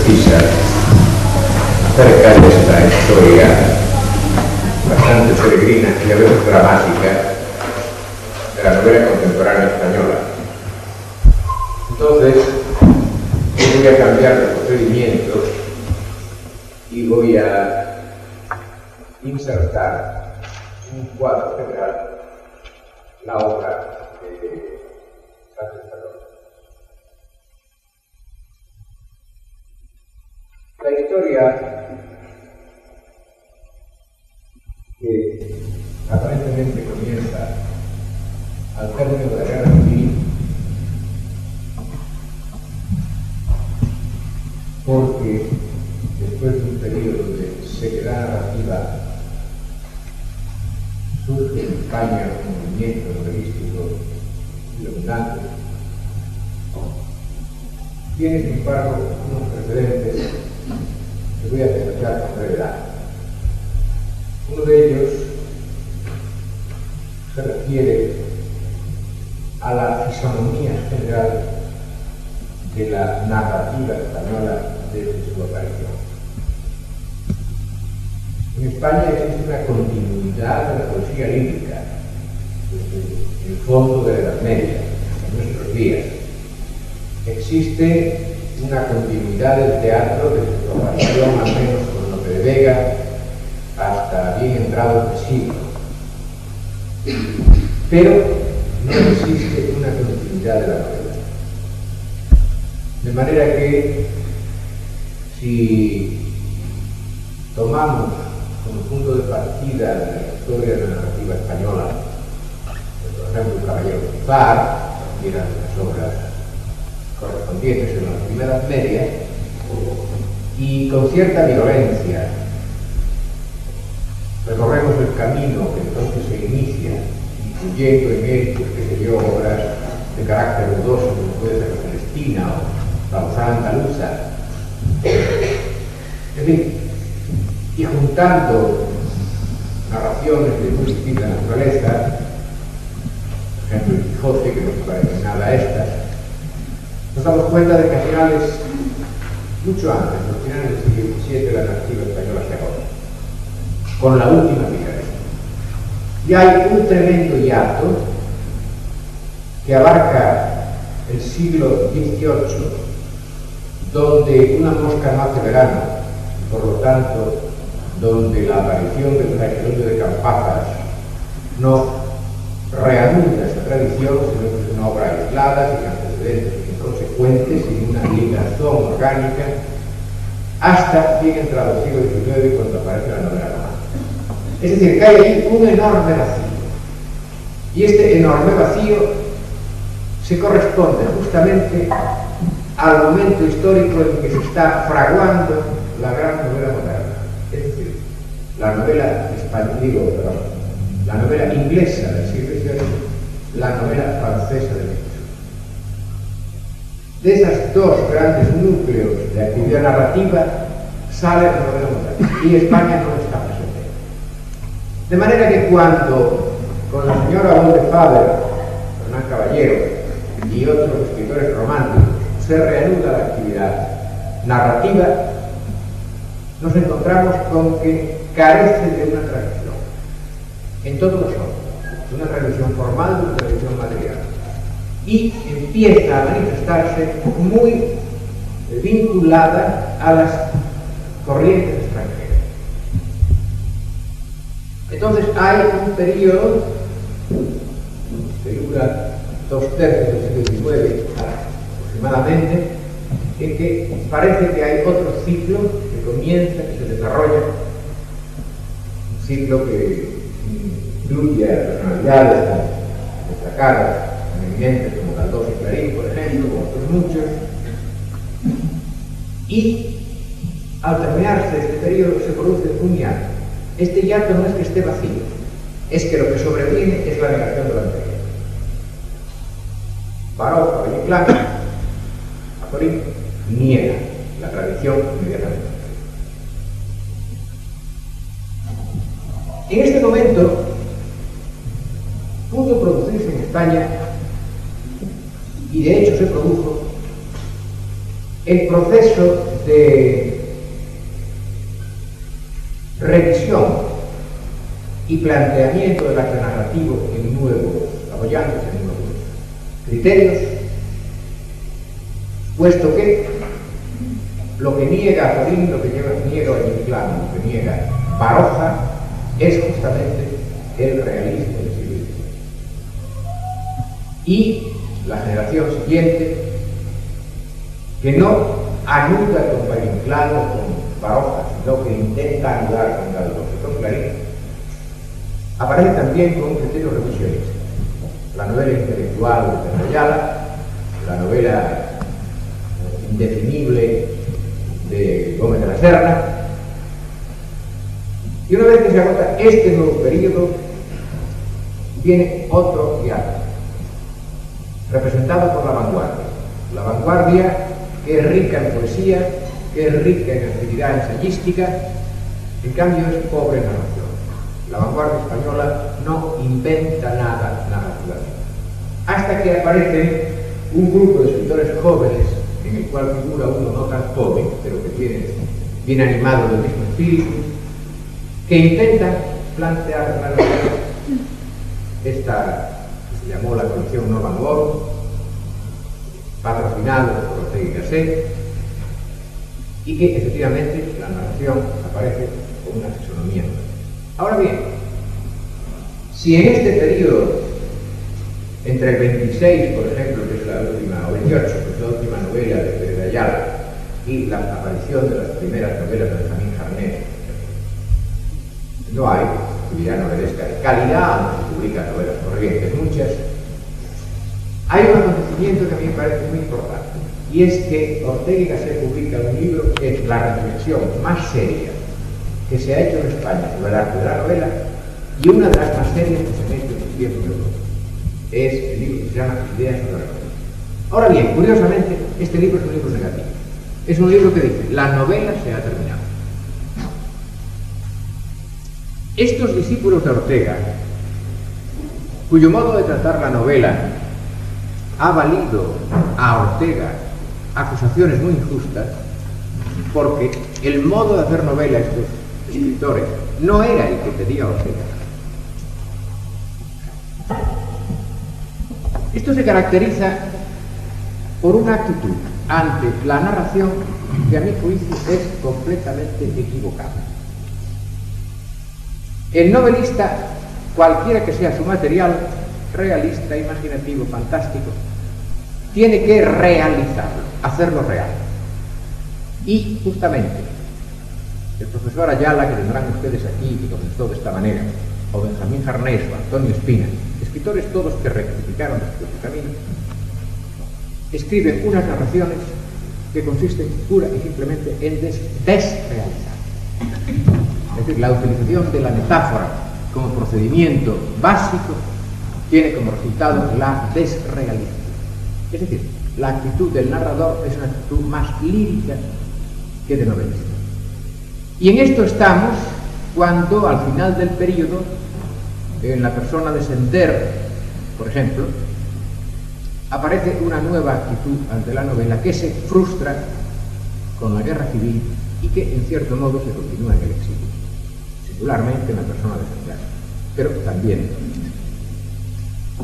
precisa acerca de esta historia bastante peregrina y a veces dramática de la novela contemporánea española. Entonces, yo voy a cambiar de procedimiento y voy a insertar un cuadro general, la obra de Sánchez Cazorla. La historia que aparentemente comienza al término de la Guerra Civil, porque después de un periodo de sequedad narrativa surge en España un movimiento novelístico iluminante. Tiene, sin embargo, unos precedentes que voy a despachar con brevedad. Uno de ellos se refiere a la fisonomía general de la narrativa española desde su aparición. En España existe una continuidad de la poesía lírica desde el fondo de la Edad Media a nuestros días. Existe una continuidad del teatro desde su aparición, al menos con Lope de Vega, hasta bien entrado el siglo. Pero no existe una continuidad de la novela. De manera que, si tomamos como punto de partida de la historia de la narrativa española, por ejemplo, el Caballero de Far, que eran las obras correspondientes en las primeras medias, y con cierta violencia recorremos el camino que entonces se inicia, incluyendo en él, pues, qué sé yo, obras de carácter dudoso, como puede ser la Celestina o la Lozana Andaluza, en fin, y juntando narraciones de muy distinta naturaleza, por ejemplo el Quijote, que no se parece nada a estas, nos damos cuenta de que a finales, mucho antes, a finales del siglo XVII, la narrativa española se agota, con la última picaresca. Y hay un tremendo hiato que abarca el siglo XVIII, donde una mosca no hace verano, y por lo tanto, donde la aparición del Fray Jerónimo de Campazas no reanuda esa tradición, sino que es una obra aislada, sin antecedentes, inconsecuentes, sin una ligazón orgánica, hasta bien entrado el siglo XIX, cuando aparece la novela romántica. Es decir, que hay ahí un enorme vacío. Y este enorme vacío se corresponde justamente al momento histórico en que se está fraguando la gran novela moderna. Es decir, la novela la novela inglesa del siglo XVIII, la novela francesa del siglo XIX. De esos dos grandes núcleos de actividad narrativa sale la novela moderna, y España no está presente. De manera que cuando, con la señora Bondefader, Hernán Caballero y otros escritores románticos, se reanuda la actividad narrativa, nos encontramos con que carece de una tradición en todos los órdenes, de una tradición formal, de una tradición material, y empieza a manifestarse muy vinculada a las corrientes extranjeras. Entonces hay un periodo que dura 2/3 del siglo XIX aproximadamente, en que parece que hay otro ciclo que comienza, que se desarrolla, un ciclo que incluye a personalidades destacadas, eminentes, como Galdós y Clarín, por ejemplo, como otros muchos, y al terminarse este periodo se produce un hiato. Este hiato no es que esté vacío, es que lo que sobreviene es la negación de lo anterior. Baroque y Inclán, Azorín, niega la tradición inmediatamente. En este momento pudo producirse en España, y de hecho se produjo, el proceso de revisión y planteamiento del acto narrativo en nuevos, apoyándose en nuevos criterios, puesto que lo que niega Azorín, lo que niega Valle-Inclán, lo que niega Baroja, es justamente el realismo del siglo XIX. Y la generación siguiente, que no anuda con Valle-Inclán o con Baroja, sino que intenta anudar con Galdós y con Clarín, aparece también con un criterio revisionista. La novela intelectual de Pedro Ayala, la novela indefinible de Gómez de la Serna, y una vez que se agota este nuevo periodo, viene otro diálogo, representado por la vanguardia. La vanguardia, que es rica en poesía, que es rica en actividad ensayística, en cambio es pobre en narración. La vanguardia española no inventa nada narrativamente. Hasta que aparece un grupo de escritores jóvenes, en el cual figura uno no tan joven, pero que viene animado del mismo espíritu, que intenta plantear la novela, esta que se llamó la colección Norman World, patrocinado por Ortega y Gasset, y que efectivamente la narración aparece con una fisonomía nueva. Ahora bien, si en este periodo, entre el 26, por ejemplo, que es la última, o 28, que es la última novela de Pérez de Ayala, y la aparición de las primeras novelas de Benjamín Jarnés, no hay actividad novelesca de calidad, aunque se publican novelas corrientes muchas, hay un acontecimiento que a mí me parece muy importante, y es que Ortega y Gasset publica un libro que es la reflexión más seria que se ha hecho en España sobre el arte de la novela, y una de las más serias que se han hecho en los tiempos de Europa. Es el libro que se llama Ideas sobre la novela. Ahora bien, curiosamente, este libro es un libro negativo. Es un libro que dice, la novela se ha terminado. Estos discípulos de Ortega, cuyo modo de tratar la novela ha valido a Ortega acusaciones muy injustas, porque el modo de hacer novela de estos escritores no era el que pedía Ortega. Esto se caracteriza por una actitud ante la narración que a mi juicio es completamente equivocada. El novelista, cualquiera que sea su material, realista, imaginativo, fantástico, tiene que realizarlo, hacerlo real. Y justamente el profesor Ayala, que tendrán ustedes aquí, que comenzó de esta manera, o Benjamín Jarnés o Antonio Espina, escritores todos que rectificaron después su camino, escriben unas narraciones que consisten pura y simplemente en desrealizar. Es decir, la utilización de la metáfora como procedimiento básico tiene como resultado la desrealización. Es decir, la actitud del narrador es una actitud más lírica que de novelista. Y en esto estamos cuando al final del periodo, en la persona de Sender, por ejemplo, aparece una nueva actitud ante la novela que se frustra con la guerra civil y que en cierto modo se continúa en el exilio, singularmente en la persona de Sender, pero también.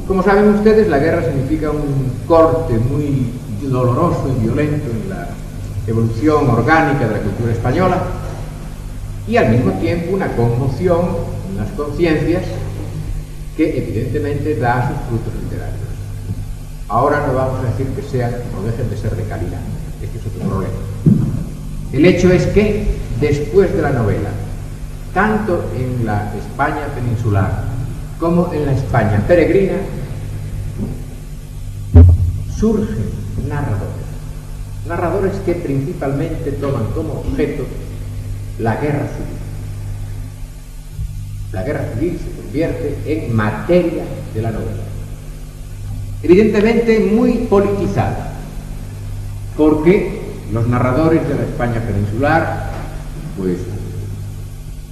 Como saben ustedes, la guerra significa un corte muy doloroso y violento en la evolución orgánica de la cultura española y al mismo tiempo una conmoción en las conciencias que evidentemente da sus frutos literarios. Ahora no vamos a decir que sean o dejen de ser de calidad, este es otro problema. El hecho es que después de la novela, tanto en la España peninsular como en la España peregrina, surgen narradores que principalmente toman como objeto la guerra civil. La guerra civil se convierte en materia de la novela. Evidentemente muy politizada, porque los narradores de la España peninsular, pues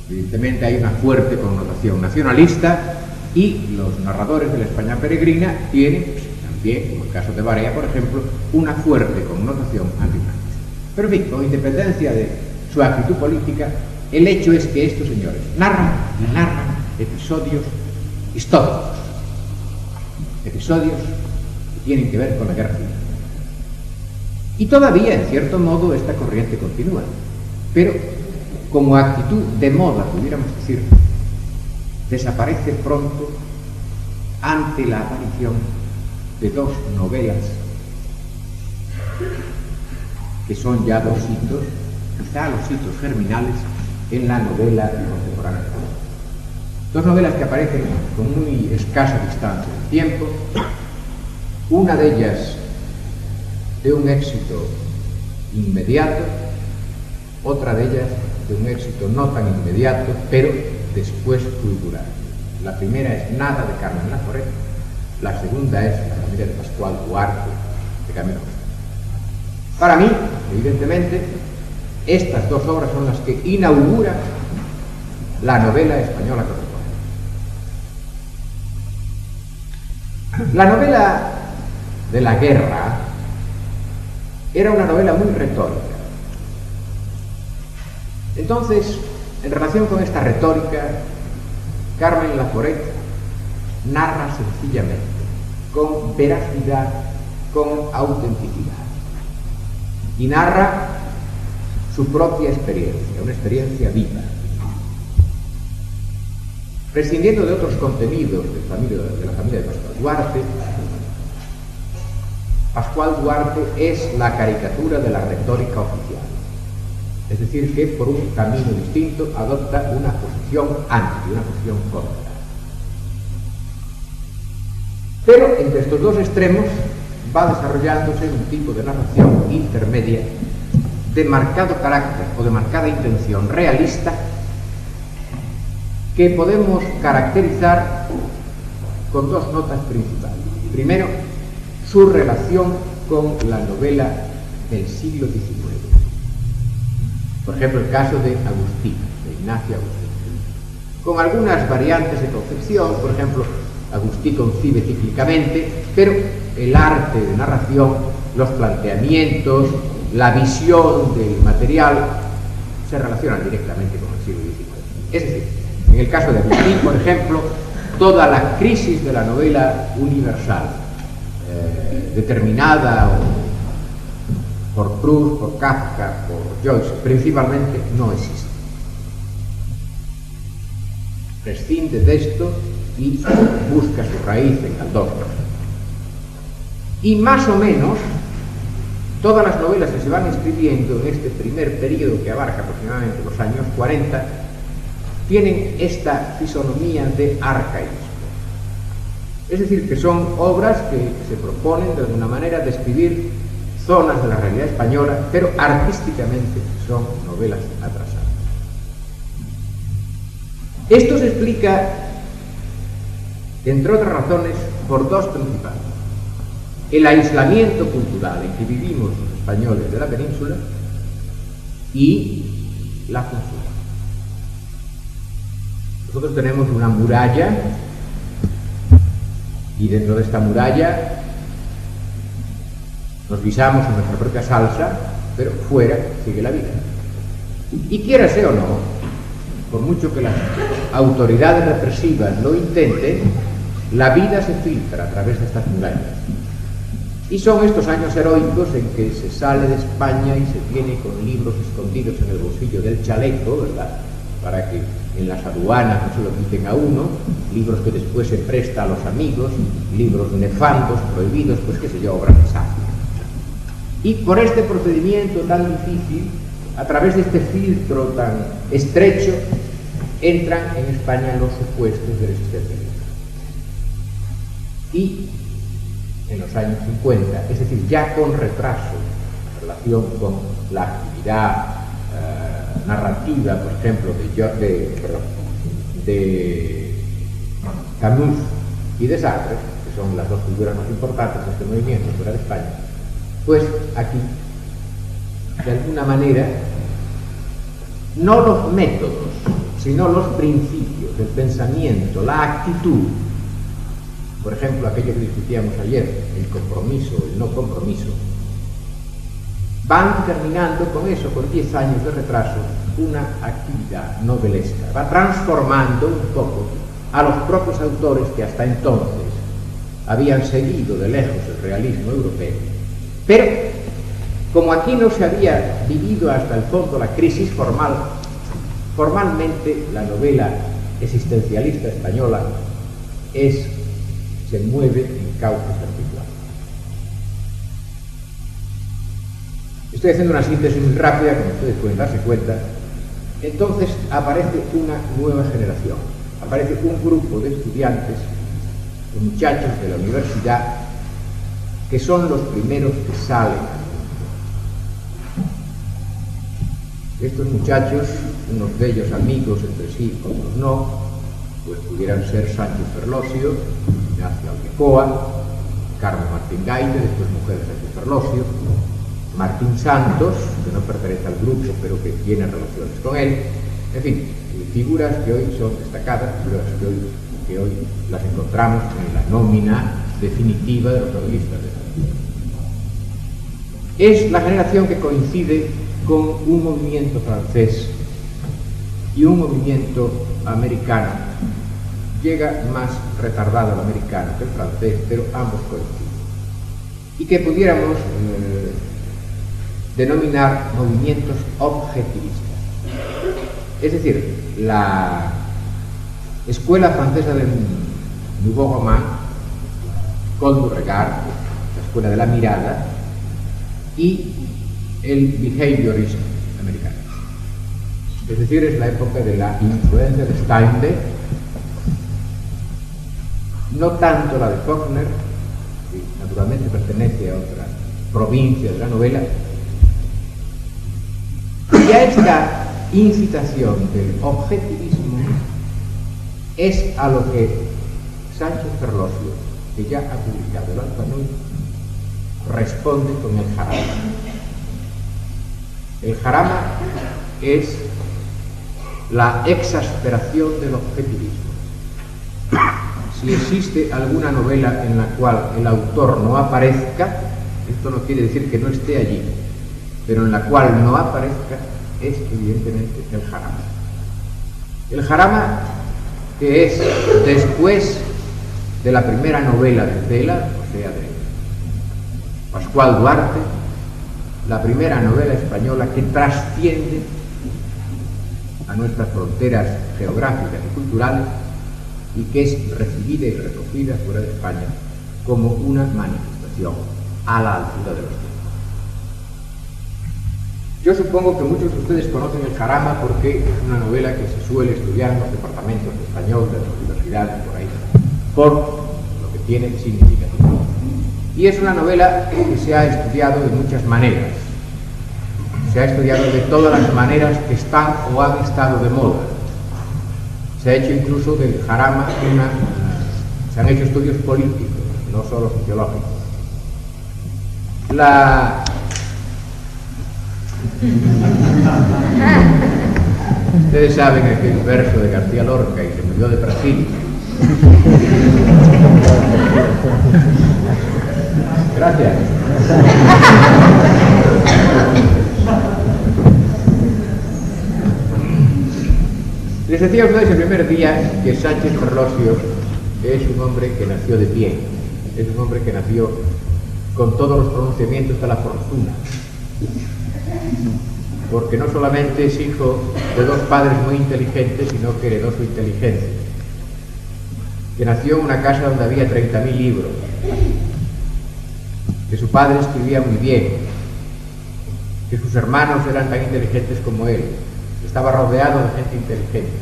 evidentemente hay una fuerte connotación nacionalista, y los narradores de la España peregrina tienen, pues, también, como el caso de Barea, por ejemplo, una fuerte connotación antifranquista. Pero en fin, con independencia de su actitud política, el hecho es que estos señores narran episodios históricos, episodios que tienen que ver con la guerra civil. Y todavía, en cierto modo, esta corriente continúa, pero como actitud de moda, pudiéramos decir, desaparece pronto ante la aparición de dos novelas que son ya dos hitos, quizá los hitos germinales en la novela contemporánea. Dos novelas que aparecen con muy escasa distancia de tiempo, una de ellas de un éxito inmediato, otra de ellas de un éxito no tan inmediato, pero después fulgurar. La primera es Nada, de Carmen Laforet, la segunda es La familia de Pascual Duarte, de Camilo José. Para mí, evidentemente, estas dos obras son las que inauguran la novela española contemporánea. La novela de la guerra era una novela muy retórica. Entonces, en relación con esta retórica, Carmen Laforet narra sencillamente, con veracidad, con autenticidad, y narra su propia experiencia, una experiencia viva, prescindiendo de otros contenidos de la familia de Pascual Duarte. Pascual Duarte es la caricatura de la retórica oficial, es decir, que por un camino distinto adopta una posición anti, una posición contra. Pero entre estos dos extremos va desarrollándose un tipo de narración intermedia de marcado carácter o de marcada intención realista que podemos caracterizar con dos notas principales. Primero, su relación con la novela del siglo XIX. Por ejemplo, el caso de Agustín, de Ignacio Agustín, con algunas variantes de concepción. Por ejemplo, Agustín concibe cíclicamente, pero el arte de narración, los planteamientos, la visión del material se relacionan directamente con el siglo XIX. Es decir, en el caso de Agustín, por ejemplo, toda la crisis de la novela universal, determinada por Proust, por Kafka, por Joyce, principalmente, no existe. Prescinde de esto y busca su raíz en Galdós. Y más o menos todas las novelas que se van escribiendo en este primer periodo, que abarca aproximadamente los años 40, tienen esta fisonomía de arcaísmo. Es decir, que son obras que se proponen de alguna manera describir zonas de la realidad española, pero artísticamente son novelas atrasadas. Esto se explica, entre otras razones, por dos principales: el aislamiento cultural en que vivimos los españoles de la península y la censura. Nosotros tenemos una muralla y dentro de esta muralla nos guisamos en nuestra propia salsa, pero fuera sigue la vida. Y quiérase o no, por mucho que las autoridades represivas lo intenten, la vida se filtra a través de estas murallas. Y son estos años heroicos en que se sale de España y se viene con libros escondidos en el bolsillo del chaleco, ¿verdad?, para que en las aduanas no se lo quiten a uno, libros que después se presta a los amigos, libros nefandos, prohibidos, pues qué sé yo, obras de sangre. Y por este procedimiento tan difícil, a través de este filtro tan estrecho, entran en España los supuestos de la existencia libre. Y en los años 50, es decir, ya con retraso en relación con la actividad narrativa, por ejemplo, de Camus y de Sartre, que son las dos figuras más importantes de este movimiento fuera de España, pues aquí, de alguna manera, no los métodos, sino los principios, el pensamiento, la actitud, por ejemplo, aquello que discutíamos ayer, el compromiso, el no compromiso, van terminando con eso, con 10 años de retraso, una actividad novelesca. Va transformando un poco a los propios autores que hasta entonces habían seguido de lejos el realismo europeo. Pero, como aquí no se había vivido hasta el fondo la crisis formal, formalmente la novela existencialista española se mueve en cauces articulados. Estoy haciendo una síntesis muy rápida, como ustedes pueden darse cuenta. Entonces aparece una nueva generación, aparece un grupo de estudiantes, de muchachos de la universidad, que son los primeros que salen. Estos muchachos, unos de ellos amigos entre sí, otros no, pues pudieran ser Sánchez Ferlosio, Ignacio Aldecoa, Carmen Martín Gaite, después mujer de Sánchez Ferlosio, Martín Santos, que no pertenece al grupo, pero que tiene relaciones con él, en fin, figuras que hoy son destacadas, figuras que hoy las encontramos en la nómina definitiva de los novelistas de San Luis. Es la generación que coincide con un movimiento francés y un movimiento americano. Llega más retardado el americano que el francés, pero ambos coinciden. Y que pudiéramos denominar movimientos objetivistas. Es decir, la escuela francesa del Nouveau Roman, Col du Regard, la escuela de la mirada, y el behaviorism americano. Es decir, es la época de la influencia de Steinbeck, no tanto la de Faulkner, que naturalmente pertenece a otra provincia de la novela, y a esta incitación del objetivismo es a lo que Sánchez Ferlosio, que ya ha publicado el Alfanui, responde con el jarama. El jarama es la exasperación del objetivismo. Si existe alguna novela en la cual el autor no aparezca, esto no quiere decir que no esté allí, pero en la cual no aparezca, es evidentemente el jarama. El jarama, que es después de la primera novela de Cela, o sea, de Pascual Duarte, la primera novela española que trasciende a nuestras fronteras geográficas y culturales y que es recibida y recogida fuera de España como una manifestación a la altura de los tiempos. Yo supongo que muchos de ustedes conocen el jarama porque es una novela que se suele estudiar en los departamentos de español de las universidades por ahí, por lo que tiene significativo. Y es una novela que se ha estudiado de muchas maneras. Se ha estudiado de todas las maneras que están o han estado de moda. Se ha hecho incluso del jarama se han hecho estudios políticos, no solo sociológicos. Ustedes saben aquel verso de García Lorca, y se murió de Brasil. Gracias. Les decía a ustedes el primer día que Sánchez Ferlosio es un hombre que nació de pie, es un hombre que nació con todos los pronunciamientos de la fortuna, porque no solamente es hijo de dos padres muy inteligentes, sino que heredó su inteligencia, que nació en una casa donde había 30.000 libros, que su padre escribía muy bien, que sus hermanos eran tan inteligentes como él, estaba rodeado de gente inteligente.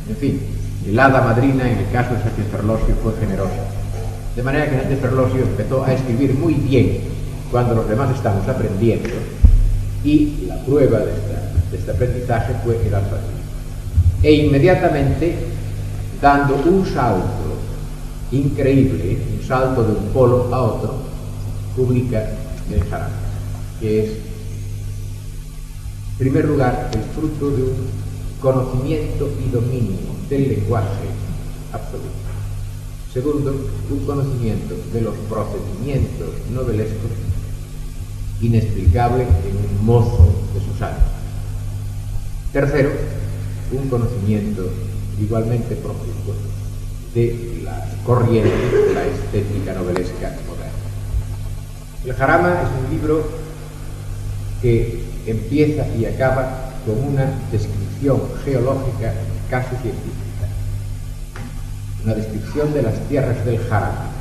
En fin, el hada madrina en el caso de Sánchez Ferlosio fue generosa. De manera que Sánchez Ferlosio empezó a escribir muy bien cuando los demás estamos aprendiendo, y la prueba de este aprendizaje fue el alfabeto. E inmediatamente, dando un salto increíble, un salto de un polo a otro, publica el jarama, que es, en primer lugar, el fruto de un conocimiento y dominio del lenguaje absoluto. Segundo, un conocimiento de los procedimientos novelescos inexplicable en un mozo de sus años. Tercero, un conocimiento igualmente profundo de las corrientes de la estética novelesca moderna. El Jarama es un libro que empieza y acaba con una descripción geológica casi científica, una descripción de las tierras del Jarama.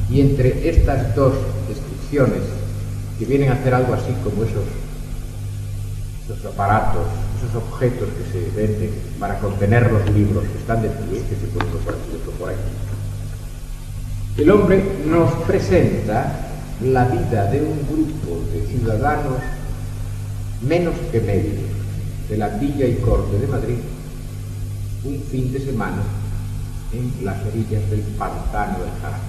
Y entre estas dos descripciones, que vienen a hacer algo así como esos aparatos, esos objetos que se venden para contener los libros que están de pie, que se ponen por aquí, el hombre nos presenta la vida de un grupo de ciudadanos menos que medios de la Villa y Corte de Madrid un fin de semana en las orillas del pantano del Jarama.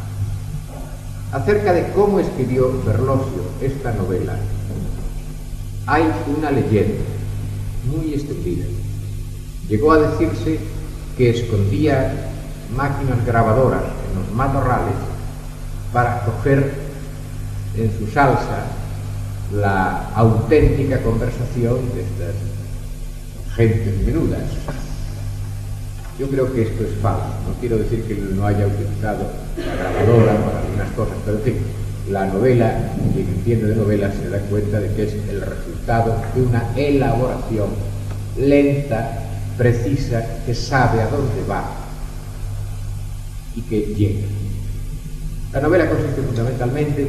Acerca de cómo escribió Berlosio esta novela hay una leyenda muy extendida. Llegó a decirse que escondía máquinas grabadoras en los matorrales para coger en su salsa la auténtica conversación de estas gentes menudas. Yo creo que esto es falso. No quiero decir que no haya utilizado la grabadora para algunas cosas, pero en fin, la novela, quien entiende de novela se da cuenta de que es el resultado de una elaboración lenta, precisa, que sabe a dónde va y que llega. La novela consiste fundamentalmente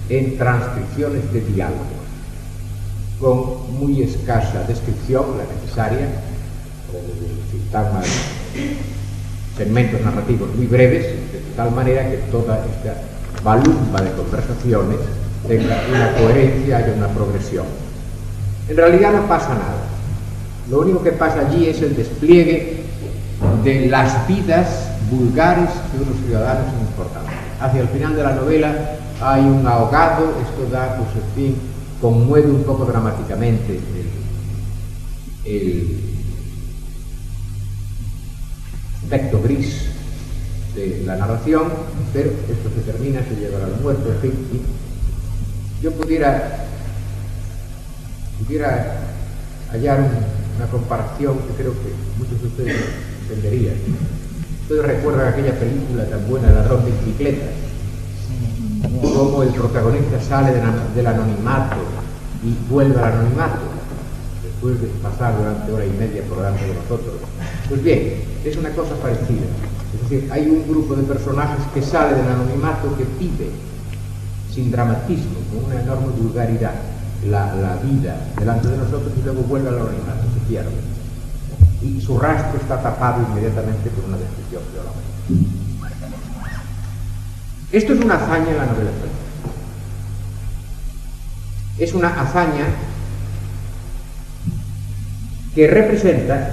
en transcripciones de diálogos, con muy escasa descripción, la necesaria, o sintagmas, segmentos narrativos muy breves, de tal manera que toda esta balumba de conversaciones tenga una coherencia, haya una progresión. En realidad no pasa nada. Lo único que pasa allí es el despliegue de las vidas vulgares de unos ciudadanos importantes. Hacia el final de la novela hay un ahogado, esto da, pues en fin, conmueve un poco dramáticamente el aspecto gris de la narración, pero esto se termina, se lleva al muerto, en fin. Y yo pudiera hallar una comparación que creo que muchos de ustedes entenderían. Ustedes recuerdan aquella película tan buena, El ladrón de bicicletas, cómo el protagonista sale del anonimato y vuelve al anonimato después de pasar durante hora y media por delante de nosotros. Pues bien, es una cosa parecida. Es decir, hay un grupo de personajes que sale del anonimato, que vive sin dramatismo, con una enorme vulgaridad, la vida delante de nosotros, y luego vuelve al anonimato, se pierde. Y su rastro está tapado inmediatamente por una descripción geológica. Esto es una hazaña en la novela española. Es una hazaña que representa,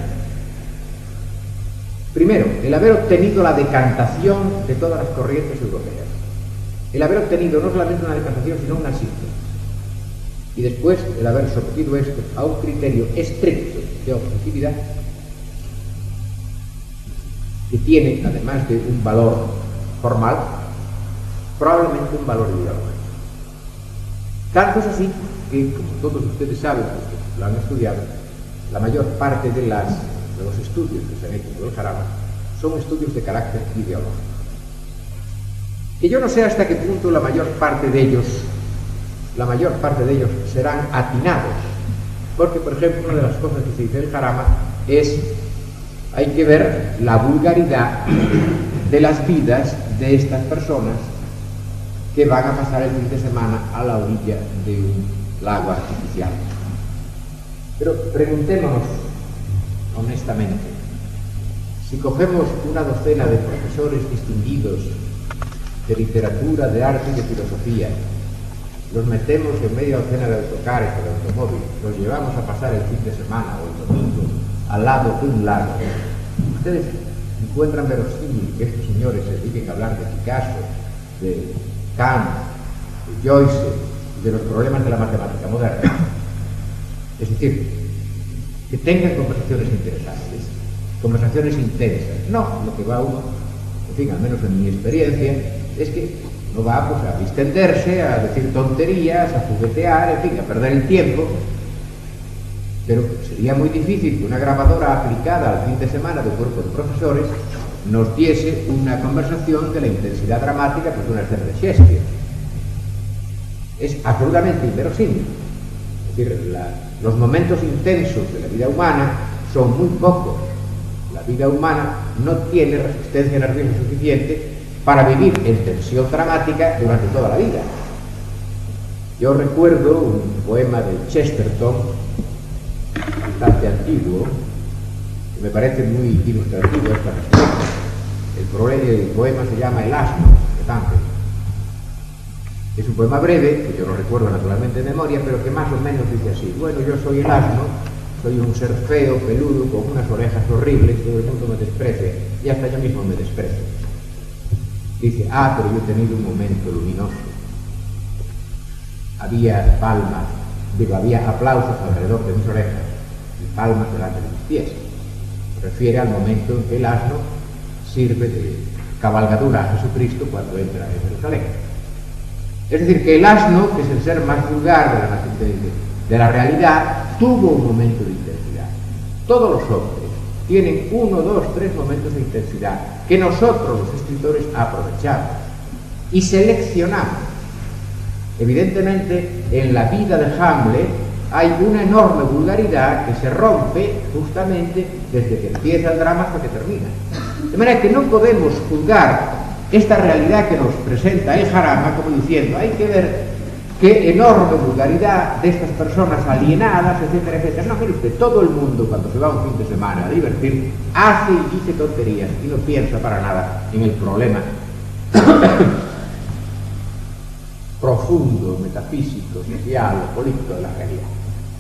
primero, el haber obtenido la decantación de todas las corrientes europeas. El haber obtenido no solamente una decantación, sino una síntesis. Y después el haber sometido esto a un criterio estricto de objetividad, que tiene, además de un valor formal, probablemente un valor ideológico. Tanto es así que, como todos ustedes saben, porque lo han estudiado, la mayor parte de los estudios que se han hecho del Jarama son estudios de carácter ideológico. Y yo no sé hasta qué punto la mayor parte de ellos serán atinados, porque, por ejemplo, una de las cosas que se dice del Jarama es: hay que ver la vulgaridad de las vidas de estas personas que van a pasar el fin de semana a la orilla de un lago artificial. Pero preguntémonos honestamente, si cogemos una docena de profesores distinguidos de literatura, de arte y de filosofía, los metemos en media docena de autocares o de automóviles, los llevamos a pasar el fin de semana o el domingo al lado de un lago, ¿ustedes encuentran verosímil que estos señores se dediquen a hablar de Picasso, de Kant, de Joyce, de los problemas de la matemática moderna? Es decir, que tengan conversaciones interesantes, conversaciones intensas. No, lo que va uno, en fin, al menos en mi experiencia, es que No va pues a distenderse, a decir tonterías, a juguetear, en fin, a perder el tiempo. Pero sería muy difícil que una grabadora aplicada al fin de semana de un grupo de profesores nos diese una conversación de la intensidad dramática pues, de una escena de Shakespeare. Es absolutamente inverosímil. Es decir, los momentos intensos de la vida humana son muy pocos. La vida humana no tiene resistencia nerviosa suficiente para vivir en tensión dramática durante toda la vida. Yo recuerdo un poema de Chesterton, bastante antiguo, que me parece muy ilustrativo esta respuesta. El poema se llama El asno, de Dante. Es un poema breve, que yo no recuerdo naturalmente de memoria, pero que más o menos dice así: bueno, yo soy el asno, soy un ser feo, peludo, con unas orejas horribles, todo el mundo me desprecia, y hasta yo mismo me desprecio. Dice, pero yo he tenido un momento luminoso. Había palmas, había aplausos alrededor de mis orejas y palmas delante de mis pies. Se refiere al momento en que el asno sirve de cabalgadura a Jesucristo cuando entra en Jerusalén. Es decir, que el asno, que es el ser más vulgar de la realidad, tuvo un momento de intensidad. Todos los hombres tienen 1, 2, 3 momentos de intensidad que nosotros los escritores aprovechamos y seleccionamos. Evidentemente, en la vida de Hamlet hay una enorme vulgaridad que se rompe justamente desde que empieza el drama hasta que termina. De manera que no podemos juzgar esta realidad que nos presenta el Jarama como diciendo, hay que ver qué enorme vulgaridad de estas personas alienadas, etcétera, etcétera. No, mire usted, todo el mundo cuando se va un fin de semana a divertir hace y dice tonterías y no piensa para nada en el problema profundo, metafísico, social o político de la realidad.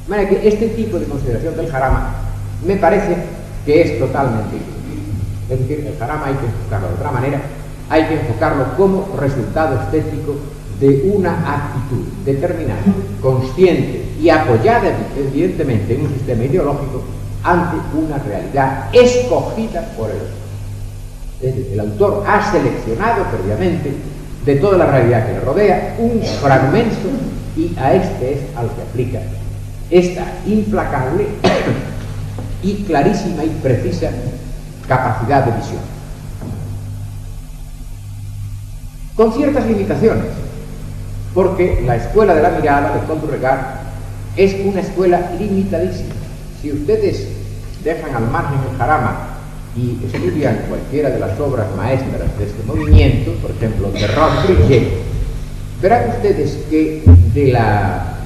De manera que este tipo de consideración del Jarama me parece que es totalmente inútil. Es decir, el Jarama hay que enfocarlo de otra manera, hay que enfocarlo como resultado estético de una actitud determinada, consciente y apoyada evidentemente en un sistema ideológico ante una realidad escogida por el autor. Es decir, el autor ha seleccionado previamente de toda la realidad que le rodea un fragmento y a este es al que aplica esta implacable y clarísima y precisa capacidad de visión. Con ciertas limitaciones, porque la escuela de la mirada de Paul du Regard es una escuela limitadísima. Si ustedes dejan al margen el Jarama y estudian cualquiera de las obras maestras de este movimiento, por ejemplo de Roth-Brillet, verán ustedes que de la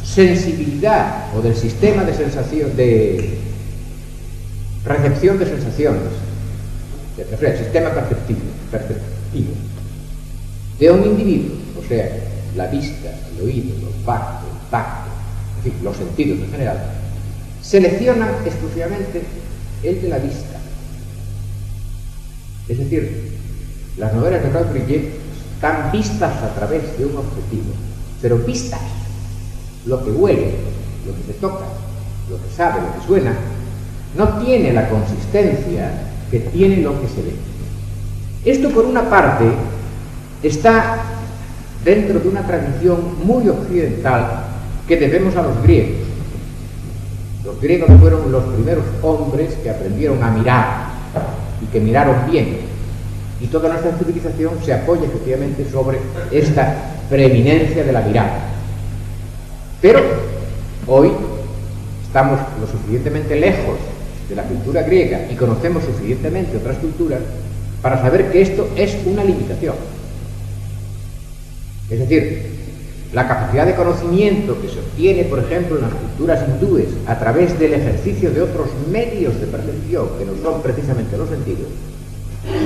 sensibilidad o del sistema de sensación, de recepción de sensaciones, el sistema perceptivo de un individuo, o sea, la vista, el oído, el olfato, el tacto, en fin, los sentidos en general, seleccionan exclusivamente el de la vista. Es decir, las novelas de Roth-Brillet están vistas a través de un objetivo, pero vistas, lo que huele, lo que se toca, lo que sabe, lo que suena, no tiene la consistencia que tiene lo que se ve. Esto, por una parte, está dentro de una tradición muy occidental que debemos a los griegos. Los griegos fueron los primeros hombres que aprendieron a mirar y que miraron bien. Y toda nuestra civilización se apoya efectivamente sobre esta preeminencia de la mirada. Pero hoy estamos lo suficientemente lejos de la cultura griega y conocemos suficientemente otras culturas para saber que esto es una limitación. Es decir, la capacidad de conocimiento que se obtiene, por ejemplo, en las culturas hindúes a través del ejercicio de otros medios de percepción que no son precisamente los sentidos,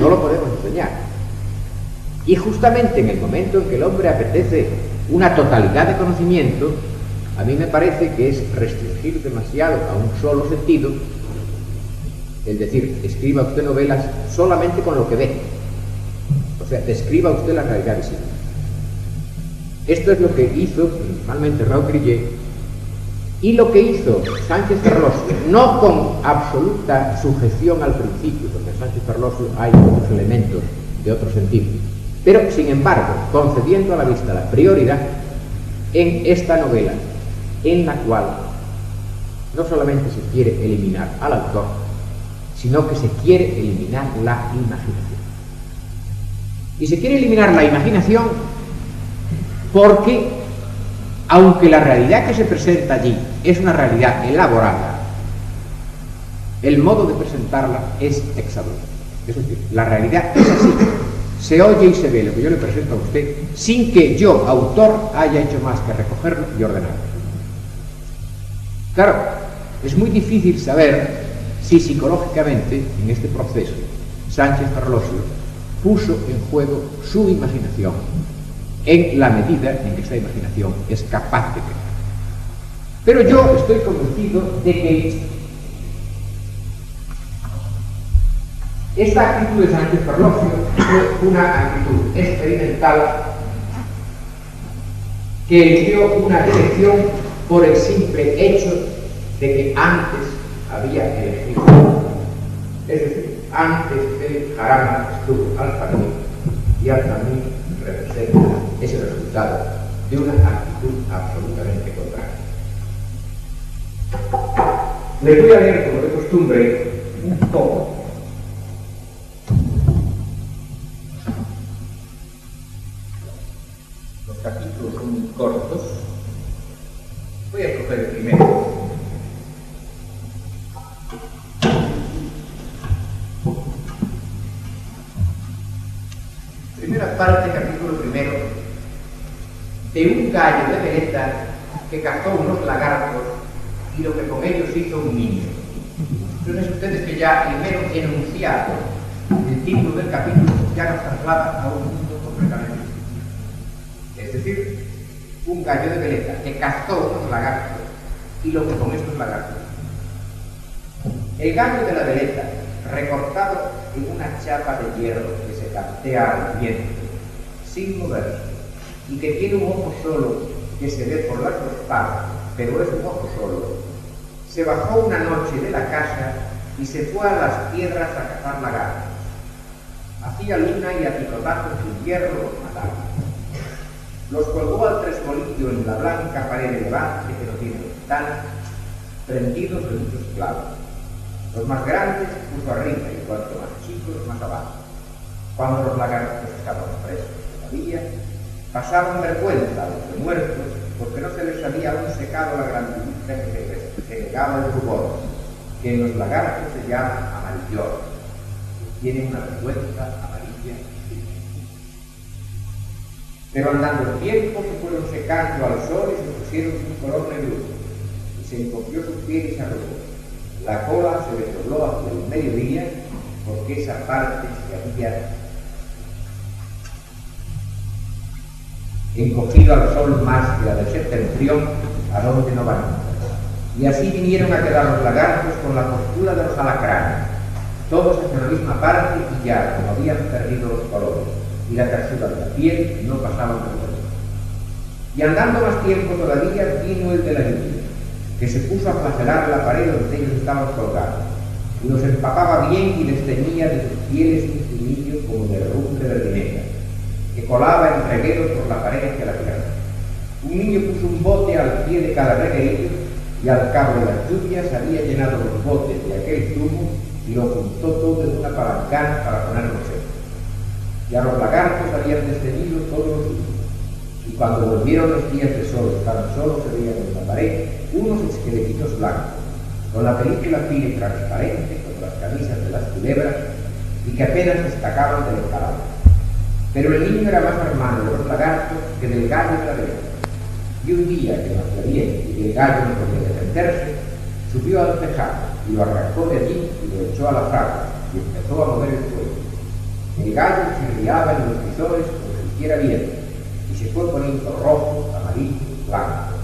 no lo podemos enseñar. Y justamente en el momento en que el hombre apetece una totalidad de conocimiento, a mí me parece que es restringir demasiado a un solo sentido, es decir, escriba usted novelas solamente con lo que ve, o sea, describa usted la realidad visible. Esto es lo que hizo principalmente Roth-Brillet y lo que hizo Sánchez Ferlosio, no con absoluta sujeción al principio, porque en Sánchez Ferlosio hay otros elementos de otro sentido, Pero, sin embargo, concediendo a la vista la prioridad en esta novela, en la cual no solamente se quiere eliminar al autor, sino que se quiere eliminar la imaginación. Y se quiere eliminar la imaginación porque, aunque la realidad que se presenta allí es una realidad elaborada, el modo de presentarla es exabrupto. Es decir, la realidad es así. Se oye y se ve lo que yo le presento a usted sin que yo, autor, haya hecho más que recogerlo y ordenarlo. Claro, es muy difícil saber si psicológicamente, en este proceso, Sánchez Ferlosio puso en juego su imaginación en la medida en que esta imaginación es capaz de crear. Pero yo estoy convencido de que esta actitud de Sánchez Ferlosio fue una actitud experimental que eligió una dirección por el simple hecho de que antes había elegido. Es decir, antes de Jarama estuvo Alfarabi y Alfarabi representa ese resultado de una actitud absolutamente contraria. Les voy a leer, como de costumbre, un poco. Los capítulos son muy cortos. Voy a escoger el primero. Primera parte, capítulo primero, de un gallo de veleta que cazó unos lagartos y lo que con ellos hizo un niño. Entonces ustedes que ya el mero enunciado del título del capítulo ya nos traslada a un mundo completamente distinto. Es decir, un gallo de veleta que cazó unos lagartos y lo que con estos lagartos. El gallo de la veleta, recortado en una chapa de hierro que se cantea al viento, sin moverse, y que tiene un ojo solo que se ve por las dos patas, pero es un ojo solo, se bajó una noche de la casa y se fue a las tierras a cazar lagartos. Hacía luna y a picotazos de hierro los mataba. Los colgó al trescolillo en la blanca pared de levante que no tiene ventana, prendidos de muchos clavos. Los más grandes puso arriba y cuanto más chicos más abajo. Cuando los lagartos estaban presos todavía, pasaban vergüenza a los de muertos porque no se les había aún secado la grandulita que se regaba el rubor, que en los lagartos se llama amarillor, que tiene una vergüenza amarilla. Pero andando el tiempo se fueron secando al sol y se pusieron un color negruzco, y se encogió su piel y se arrugó. La cola se le dobló hacia el mediodía porque esa parte se había encogido al sol más que la del septentrión, a donde no van. Y así vinieron a quedar los lagartos con la postura de los alacranes, todos hacia la misma parte y ya, como habían perdido los colores y la tersura de la piel, no pasaban por el. Y andando más tiempo todavía, vino el de la lluvia, que se puso a flagelar la pared donde ellos estaban colgados, y los empapaba bien y les teñía de sus pieles un zumillo como de herrumbre verdineta, que colaba en regueros por la pared hacia la tierra. Un niño puso un bote al pie de cada reguerillo, y al cabo de las lluvias había llenado los botes de aquel zumo y lo juntó todo en una palancana para ponerlo seco. Y a los lagartos habían descendido todos los zumos. Y cuando volvieron los días de sol, tan solo se veían en la pared unos esqueletitos blancos, con la película fina y transparente, con las camisas de las culebras, y que apenas destacaban del cadáver. Pero el niño era más hermano de los lagartos que del gallo de la veleta. Y un día que no hacía bien y que el gallo no podía defenderse, subió al tejado y lo arrancó de allí y lo echó a la fragua y empezó a mover el fuego. El gallo chirriaba en los visores como si hiciera viento y se fue poniendo rojo, amarillo, blanco.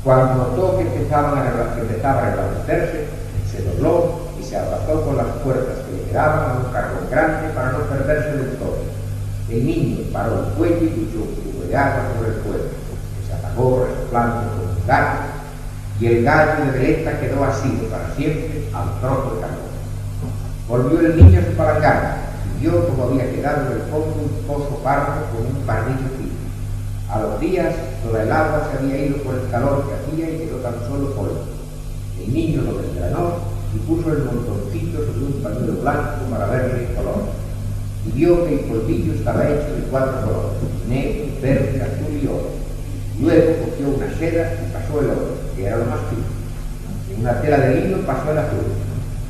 Cuando notó que empezaba a reblandecerse, se dobló y se abrazó con las fuerzas que le quedaban a un carbón grande para no perderse del todo. El niño paró el cuello y luchó un cubo de agua sobre el fuego, que se apagó resoplando como un gato, y el gallo de veleta quedó asido para siempre al trozo de carbón. Volvió el niño a su palangana y vio como había quedado en el fondo un pozo pardo con un barrillo fino. A los días toda el agua se había ido por el calor que hacía y quedó tan solo polvo. El niño lo desgranó y puso el montoncito sobre un pañuelo blanco para verle el color. Y vio que el polvillo estaba hecho de 4 colores, negro, verde, azul y oro. Luego cogió una seda y pasó el oro, que era lo más fino. En una tela de lino pasó el azul.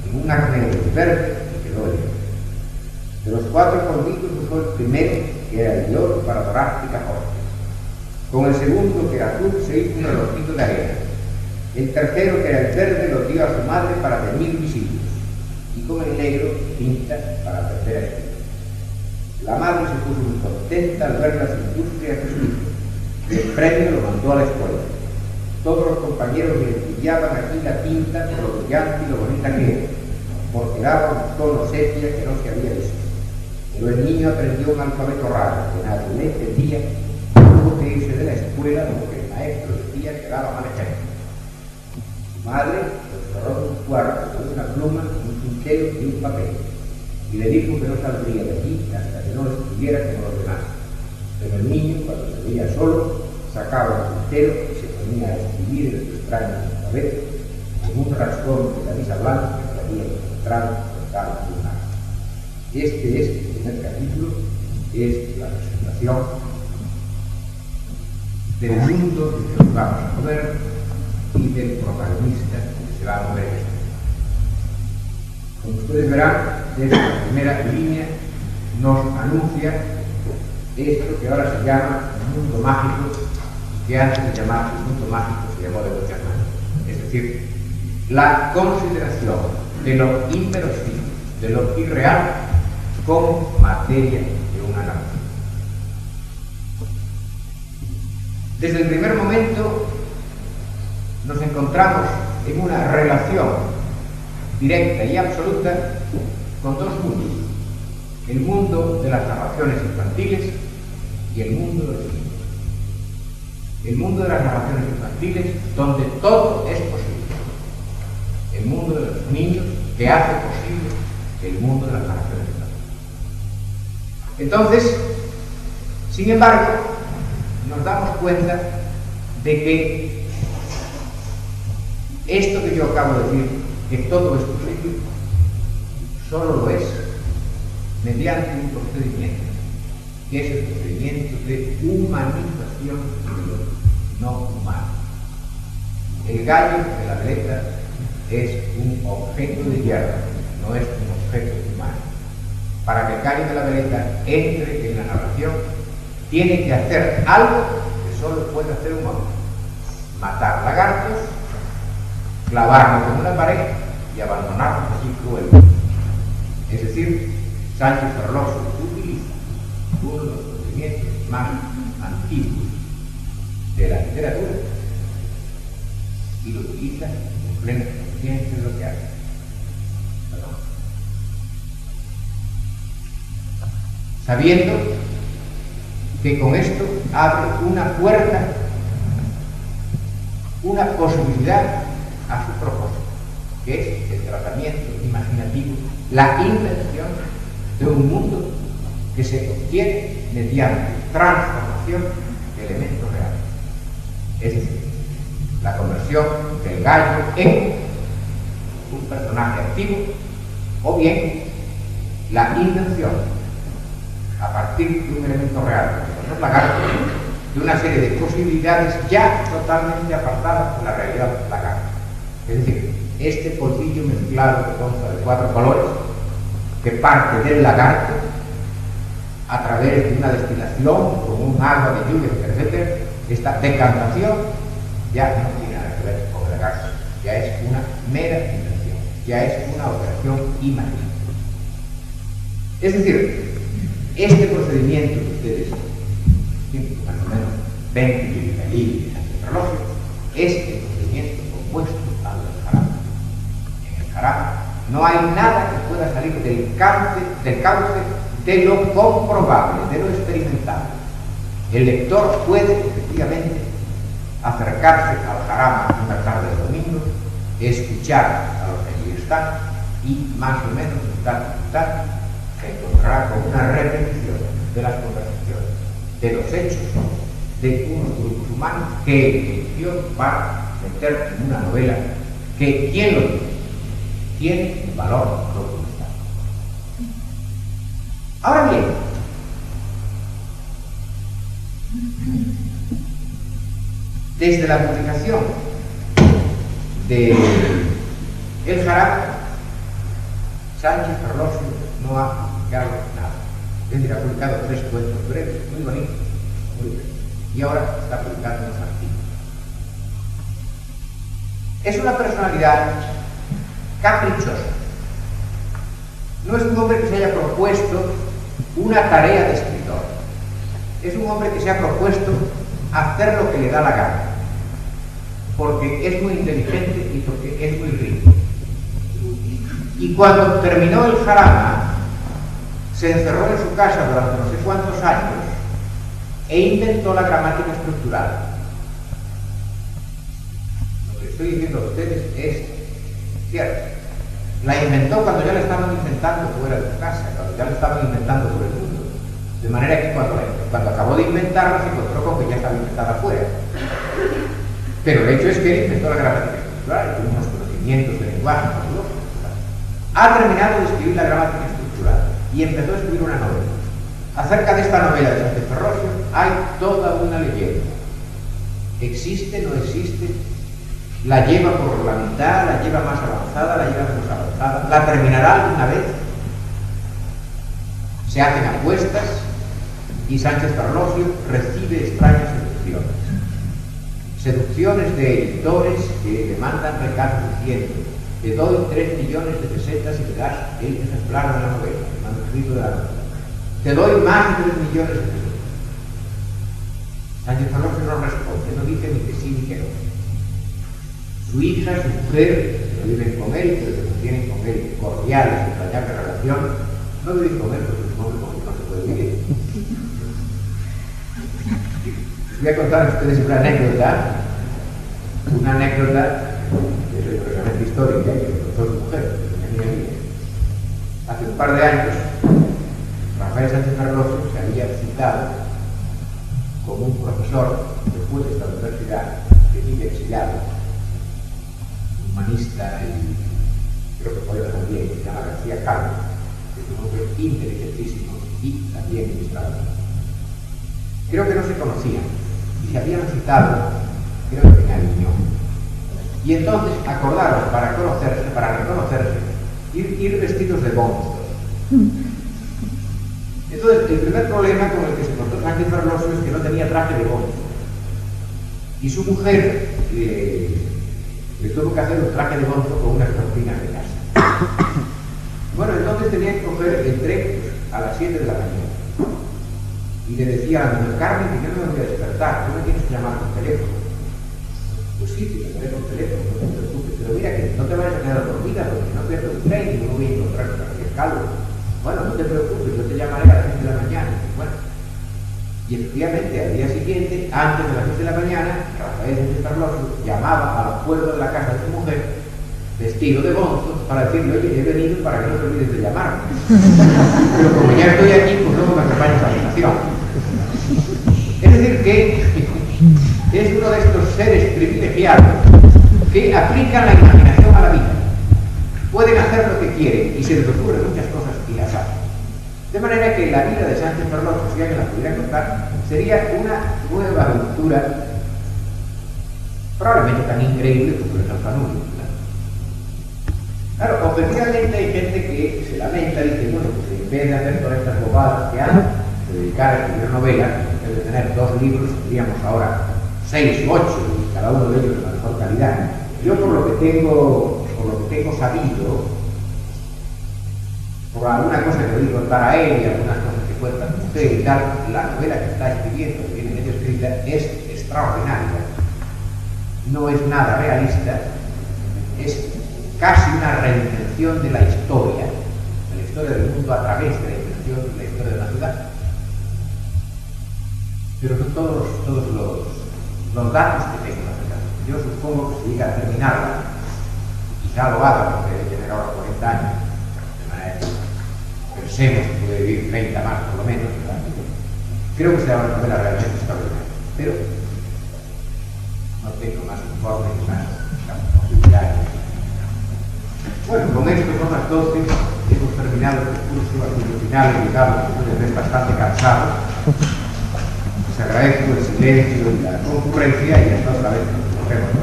En un arnero verde y quedó el oro. De los 4 polvillos usó el primero, que era el de oro, para dorar picaportes. Con el segundo, que era azul, se hizo un relojito de arena. El tercero, que era el verde, lo dio a su madre para teñir visillos. Y con el negro, tinta para aprender a escribir. La madre se puso muy contenta al ver las industrias de su hijo. El premio lo mandó a la escuela. Todos los compañeros le envidiaban aquí la tinta por lo brillante y lo bonita que era, porque daba un tono sepia que no se había visto. Pero el niño aprendió un alfabeto raro, que nadie le entendía, y tuvo que irse de la escuela porque el maestro decía que daba mal ejemplo. Su madre lo encerró en un cuarto con una pluma, un tintero y un papel, y le dijo que no saldría de allí hasta que no escribiera como los demás. Pero el niño, cuando se veía solo, sacaba el tintero y se ponía a escribir en su extraño alfabeto, con un rasgón de camisa blanca que había encontrado cortado en un árbol. Este es el primer capítulo, es la presentación del mundo que nos vamos a mover y del protagonista que se va a mover en este mundo. Como ustedes verán, desde la primera línea nos anuncia esto que ahora se llama el mundo mágico y que antes de llamarse el mundo mágico se llamó de muchas maneras. Es decir, la consideración de lo inverosímil, de lo irreal, como materia de una narración. Desde el primer momento nos encontramos en una relación directa y absoluta con dos mundos: el mundo de las narraciones infantiles y el mundo de los niños. El mundo de las narraciones infantiles, donde todo es posible. El mundo de los niños, que hace posible el mundo de las narraciones infantiles. Entonces, sin embargo, nos damos cuenta de que esto que yo acabo de decir, que todo es posible, solo lo es mediante un procedimiento, que es el procedimiento de humanización de lo no humano. El gallo de la veleta es un objeto de hierro, no es un objeto humano. Para que el gallo de la veleta entre en la narración, tiene que hacer algo que solo puede hacer un hombre: matar lagartos, clavarlos en una pared y abandonarlos así cruelmente. Es decir, Sánchez Ferlosio utiliza uno de los procedimientos más antiguos de la literatura y lo utiliza en plena conciencia de lo que hace. Sabiendo que con esto abre una puerta, una posibilidad a su propósito, que es el tratamiento imaginativo, la invención de un mundo que se obtiene mediante transformación de elementos reales. Es decir, la conversión del gallo en un personaje activo, o bien la invención a partir de un elemento real, como los lagartos, de una serie de posibilidades ya totalmente apartadas de la realidad del lagarto. Es decir, este polvillo mezclado que consta de 4 colores, que parte del lagarto a través de una destilación con un agua de lluvia, etc. Esta decantación ya no tiene nada que ver con el lagarto, ya es una mera invención, ya es una operación imaginativa. Es decir, este procedimiento que ustedes, más o menos, ven en el libro de Sánchez Ferlosio, es el procedimiento opuesto al del jarama. En el jarama no hay nada que pueda salir del cauce de lo comprobable, de lo experimentable. El lector puede efectivamente acercarse al jarama una tarde de domingo, escuchar a los que allí están y más o menos estar se encontrará con una repetición de las conversaciones, de los hechos, de unos grupos humanos que eligió para meter en una novela que, ¿quién lo dice?, tiene un valor documental. Ahora bien, desde la publicación de El Jarabe, Sánchez Ferlosio no ha publicado nada. Es decir, ha publicado 3 cuentos breves, muy bonitos, muy breves, y ahora está publicando unos artículos. Es una personalidad caprichosa. No es un hombre que se haya propuesto una tarea de escritor. Es un hombre que se ha propuesto hacer lo que le da la gana, porque es muy inteligente y porque es muy rico. Y cuando terminó El Jarama, se encerró en su casa durante no sé cuántos años e inventó la gramática estructural. Lo que estoy diciendo a ustedes es cierto. La inventó cuando ya la estaban inventando fuera de su casa, cuando ya la estaban inventando por el mundo. De manera que cuando acabó de inventarla se encontró con que ya estaba inventada afuera. Pero el hecho es que él inventó la gramática estructural y tiene unos conocimientos de lenguaje fabulosos. Ha terminado de escribir la gramática estructural y empezó a escribir una novela. Acerca de esta novela de Sánchez Ferlosio hay toda una leyenda. ¿Existe? ¿No existe? ¿La lleva por la mitad? ¿La lleva más avanzada? ¿La lleva menos avanzada? ¿La terminará alguna vez? Se hacen apuestas y Sánchez Ferlosio recibe extrañas seducciones. Seducciones de editores que le mandan recados diciendo: te doy 3 millones de pesetas y te das el ejemplar de la novela, el manuscrito de la novela. Te doy más de 3 millones de pesetas. Sánchez Ferlosio no responde, no dice ni que sí ni que no. Su hija, su mujer, que no viven con él, pero que mantienen con él cordiales, entrañable relación, no viven con él porque es un hombre con el que no se puede vivir. Les voy a contar a ustedes una anécdota que es realmente histórica, que me contó su mujer, que es una amiga mía. Hace un par de años, Rafael Sánchez Ferlosio se había citado con un profesor después de esta universidad que vive exiliado, humanista y creo que poeta también, que se llama García Calvo, que es un hombre inteligentísimo y también ilustrado. Creo que no se conocían y se habían citado, creo que en Aviñón. Y entonces acordaron para reconocerse, ir vestidos de monstruos. Entonces, el primer problema con el que se encontró Sánchez Ferlosio es que no tenía traje de monstruo. Y su mujer le tuvo que hacer un traje de monstruo con unas cortinas de casa. Bueno, entonces tenía que coger el tren a las 7 de la mañana. Y le decía a la mujer: Carmen, que yo no me voy a despertar, tú me tienes que llamar por teléfono. Pues sí, te llamaré por teléfono, no te preocupes, pero mira que no te vayas a quedar dormida porque no pierdo el tren y no voy a encontrar con García Calvo. Bueno, no te preocupes, yo te llamaré a las 7 de la mañana. Bueno, y efectivamente al día siguiente, antes de las 7 de la mañana, Rafael Sánchez Ferlosio llamaba a la puerta de la casa de su mujer vestido de monstruo para decirle: oye, he venido para que no te olvides de llamarme. Pero como ya estoy aquí, pues luego me acompañas a la habitación. Es decir, que es uno de estos seres privilegiados que aplican la imaginación a la vida. Pueden hacer lo que quieren y se les ocurren muchas cosas y las hacen. De manera que la vida de Sánchez Ferlosio, si alguien la pudiera contar, sería una nueva aventura, probablemente tan increíble como el Alfanulio. Claro, objetivamente hay gente que se lamenta y dice: bueno, pues en vez de hacer todas estas bobadas que hacen, de dedicar a escribir novelas, en vez de tener 2 libros, tendríamos ahora 6 u 8, y cada uno de ellos de la mejor calidad. Yo por lo que tengo sabido, por alguna cosa que oí contar a él y algunas cosas que cuenta su mujer y tal, la novela que está escribiendo, que viene medio escrita, es extraordinaria. No es nada realista, es casi una reinvención de la historia del mundo a través de la invención de la historia de la ciudad. Pero son todos los datos que tengo. Yo supongo que si llega a terminarla, quizá lo haga porque debe tener ahora 40 años, de manera que pensemos que puede vivir 30 más por lo menos, ¿verdad? Creo que será una novela realmente extraordinaria, pero no tengo más informes ni más posibilidades. Bueno, con esto son las 12, hemos terminado el curso, al final, digamos, que puede ser bastante cansado. Les agradezco el silencio y la concurrencia y hasta otra vez nos vemos.